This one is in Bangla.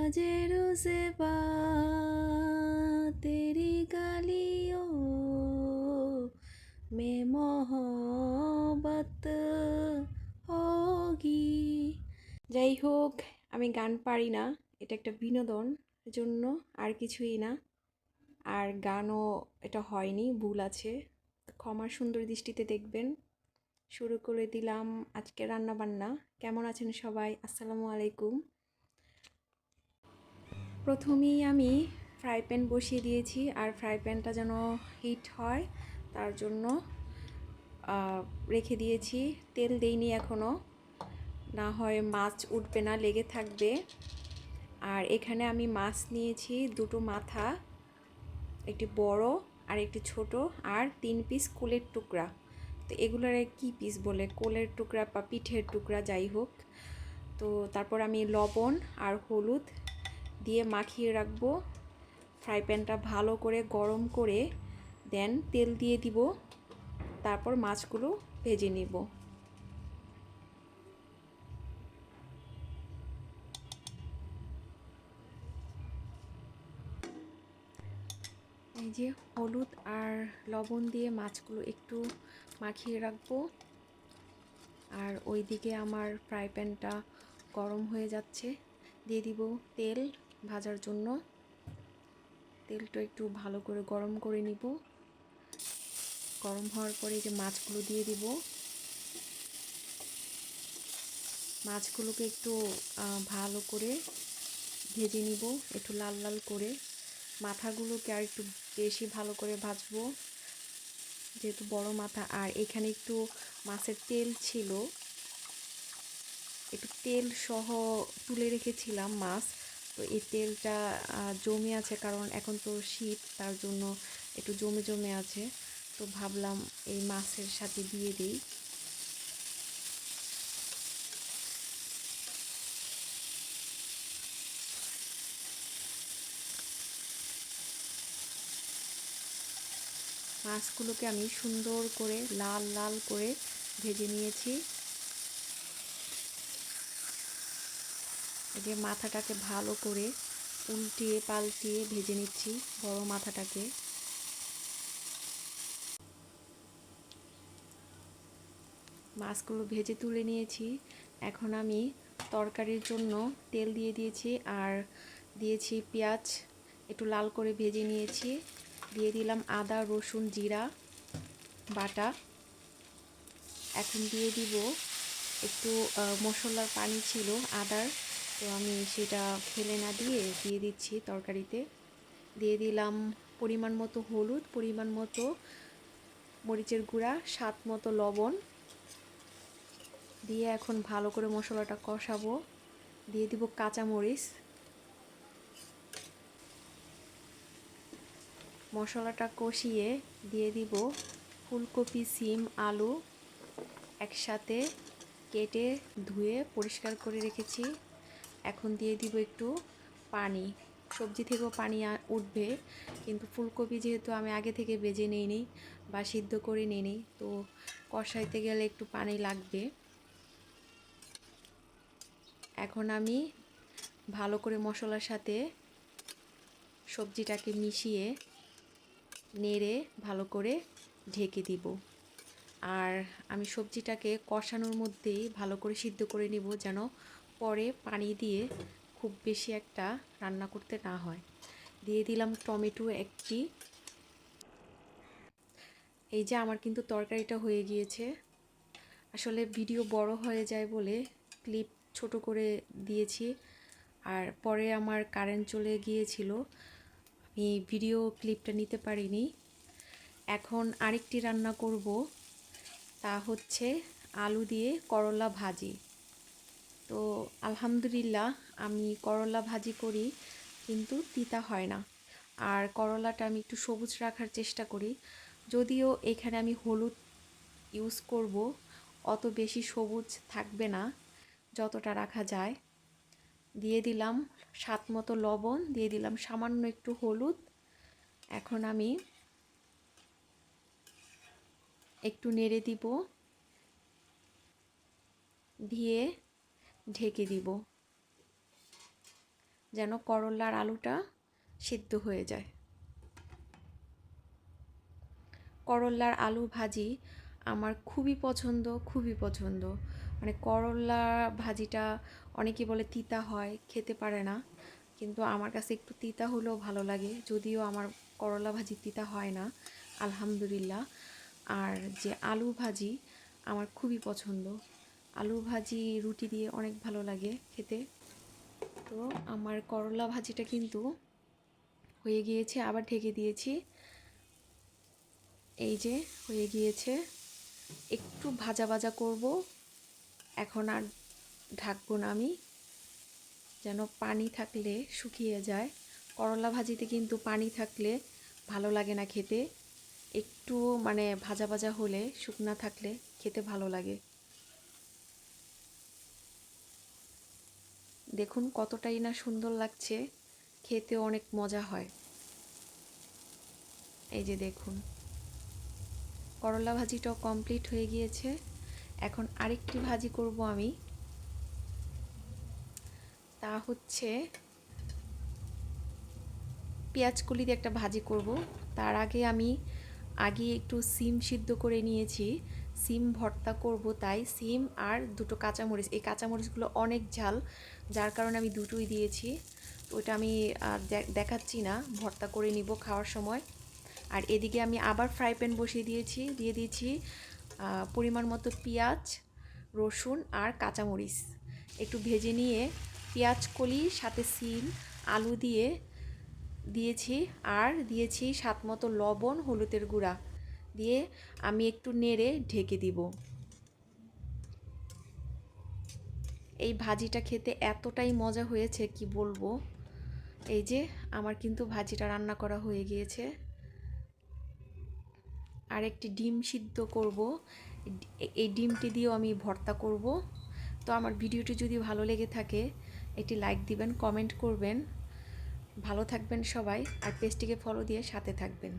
नजरों से बात तेरी गलियों में मोहब्बत होगी। যাই হোক, আমি গান পারি না, এটা একটা বিনোদন জন্য, আর কিছুই না। আর গানও এটা হয়নি, ভুল আছে, ক্ষমার সুন্দর দৃষ্টিতে দেখবেন। শুরু করে দিলাম আজকে রান্না বান্না। কেমন আছেন সবাই? আসসালামু আলাইকুম। প্রথমেই আমি ফ্রাই প্যান বসিয়ে দিয়েছি, আর ফ্রাই প্যানটা যেন হিট হয় তার জন্য রেখে দিয়েছি। তেল দেইনি এখনও, না হয় মাছ উঠবে না, লেগে থাকবে। আর এখানে আমি মাছ নিয়েছি দুটো মাথা, একটি বড় আর একটি ছোট, আর 3 পিস কোলের টুকরা। তো এগুলোর কি পিস বলে, কোলের টুকরা বা পিঠের টুকরা, যাই হোক। তো তারপর আমি লবণ আর হলুদ দিয়ে মাখিয়ে রাখবো। ফ্রাই প্যানটা ভালো করে গরম করে দেন তেল দিয়ে দিব, তারপর মাছগুলো ভেজে নিব। এই যে হলুদ আর লবণ দিয়ে মাছগুলো একটু মাখিয়ে রাখবো। আর ওইদিকে আমার ফ্রাই প্যানটা গরম হয়ে যাচ্ছে, দিয়ে দিব তেল ভাজার জন্য। তেলটা একটু ভালো করে গরম করে নিব। গরম হওয়ার পরে যে মাছগুলো দিয়ে দিব, মাছগুলোকে একটু ভালো করে ভেজে নিব, একটু লাল লাল করে। মাথাগুলোকে আর একটু বেশি ভালো করে ভাজবো, যেহেতু বড় মাথা। আর এখানে একটু মাছের তেল ছিল, একটু তেল সহ তুলে রেখেছিলাম মাছ। তো এই তেলটা জমে আছে, কারণ এখন তো শীত, তার জন্য একটু জমে জমে আছে। তো ভাবলাম এই মাছের সাথে দিয়ে দিই। মাছগুলোকে আমি সুন্দর করে লাল লাল করে ভেজে নিয়েছি। এই যে মাথাটাকে ভালো করে উল্টিয়ে পাল্টিয়ে ভেজে নিচ্ছি, বড় মাথাটাকে। মাছগুলো ভেজে তুলে নিয়েছি। এখন আমি তরকারির জন্য তেল দিয়ে দিয়েছি, আর দিয়েছি পেঁয়াজ, একটু লাল করে ভেজে নিয়েছি। দিয়ে দিলাম আদা রসুন জিরা বাটা। এখন দিয়ে দিব একটু মশলার পানি ছিল আদার, তো আমি সেটা ফেলে না দিয়ে দিয়ে দিচ্ছি তরকারিতে। দিয়ে দিলাম পরিমাণ মতো হলুদ, পরিমাণ মতো মরিচের গুঁড়া, স্বাদ মতো লবণ দিয়ে এখন ভালো করে মশলাটা কষাবো। দিয়ে দিব কাঁচামরিচ। মশলাটা কষিয়ে দিয়ে দিব ফুলকপি, সিম, আলু একসাথে কেটে ধুয়ে পরিষ্কার করে রেখেছি। এখন দিয়ে দিব একটু পানি। সবজি থেকেও পানি উঠবে, কিন্তু ফুলকপি যেহেতু আমি আগে থেকে ভেজে নিইনি বা সিদ্ধ করে নিইনি, তো কষাইতে গেলে একটু পানি লাগবে। এখন আমি ভালো করে মশলার সাথে সবজিটাকে মিশিয়ে নেড়ে ভালো করে ঢেকে দিব। আর আমি সবজিটাকে কষানোর মধ্যেই ভালো করে সিদ্ধ করে নিব, যেন পরে পানি দিয়ে খুব বেশি একটা রান্না করতে না হয়। দিয়ে দিলাম টমেটো একটি। এই যে আমার কিন্তু তরকারিটা হয়ে গিয়েছে। আসলে ভিডিও বড় হয়ে যায় বলে ক্লিপ ছোট করে দিয়েছি, আর পরে আমার কারেন্ট চলে গিয়েছিল, আমি ভিডিও ক্লিপটা নিতে পারিনি। এখন আরেকটি রান্না করব, তা হচ্ছে আলু দিয়ে করলা ভাজি। তো আলহামদুলিল্লাহ, আমি করলা ভাজি করি কিন্তু তিতা হয় না। আর করলাটা আমি একটু সবুজ রাখার চেষ্টা করি, যদিও এখানে আমি হলুদ ইউজ করব, অত বেশি সবুজ থাকবে না, যতটা রাখা যায়। দিয়ে দিলাম স্বাদ মতো লবণ, দিয়ে দিলাম সামান্য একটু হলুদ। এখন আমি একটু নেড়ে দিব, দিয়ে ঢেকে দিব। যেন করলার আলুটা সিদ্ধ হয়ে যায়। করলার আলু ভাজি আমার খুবই পছন্দ, খুবই পছন্দ। মানে করলা ভাজিটা অনেকে বলে তিতা হয়, খেতে পারে না, কিন্তু আমার কাছে একটু তিতা হলেও ভালো লাগে, যদিও আমার করলা ভাজি তিতা হয় না আলহামদুলিল্লাহ। আর যে আলু ভাজি আমার খুবই পছন্দ, আলু ভাজি রুটি দিয়ে অনেক ভালো লাগে খেতে। তো আমার করলা ভাজিটা কিন্তু হয়ে গিয়েছে, আবার ঢেকে দিয়েছি। এই যে হয়ে গিয়েছে, একটু ভাজা ভাজা করব, এখন আর ঢাকবো না আমি, যেন পানি থাকলে শুকিয়ে যায়। করলা ভাজিতে কিন্তু পানি থাকলে ভালো লাগে না খেতে, একটু মানে ভাজা ভাজা হলে, শুকনা থাকলে খেতে ভালো লাগে। দেখুন কতটাই না সুন্দর লাগছে, খেতেও অনেক মজা হয়। এই যে দেখুন করলা ভাজিটাও কমপ্লিট হয়ে গিয়েছে। এখন আরেকটি ভাজি করব আমি, তা হচ্ছে পেঁয়াজ কলি দিয়ে একটা ভাজি করব। তার আগে আমি একটু সিম সিদ্ধ করে নিয়েছি, সিম ভর্তা করব, তাই সিম আর দুটো কাঁচামরিচ, এই কাঁচামরিচগুলো অনেক ঝাল, যার কারণে আমি দুটোই দিয়েছি। তো ওটা আমি দেখাচ্ছি না, ভর্তা করে নিব খাওয়ার সময়। আর এদিকে আমি আবার ফ্রাই প্যান বসিয়ে দিয়ে দিয়েছি পরিমাণ মতো পেঁয়াজ, রসুন আর কাঁচামরিচ একটু ভেজে নিয়ে, পেঁয়াজ কলি সাথে সিম আলু দিয়েছি, আর দিয়েছি স্বাদ মতো লবণ, হলুদের গুঁড়া দিয়ে আমি একটু নেড়ে ঢেকে দিব। এই ভাজিটা খেতে এতটাই মজা হয়েছে কি বলবো। এই যে আমার কিন্তু ভাজিটা রান্না করা হয়ে গিয়েছে। আর একটি ডিম সিদ্ধ করব, এই ডিমটি দিয়েও আমি ভর্তা করব। তো আমার ভিডিওটি যদি ভালো লেগে থাকে একটি লাইক দিবেন, কমেন্ট করবেন। ভালো থাকবেন সবাই, আর পেজটিকে ফলো দিয়ে সাথে থাকবেন।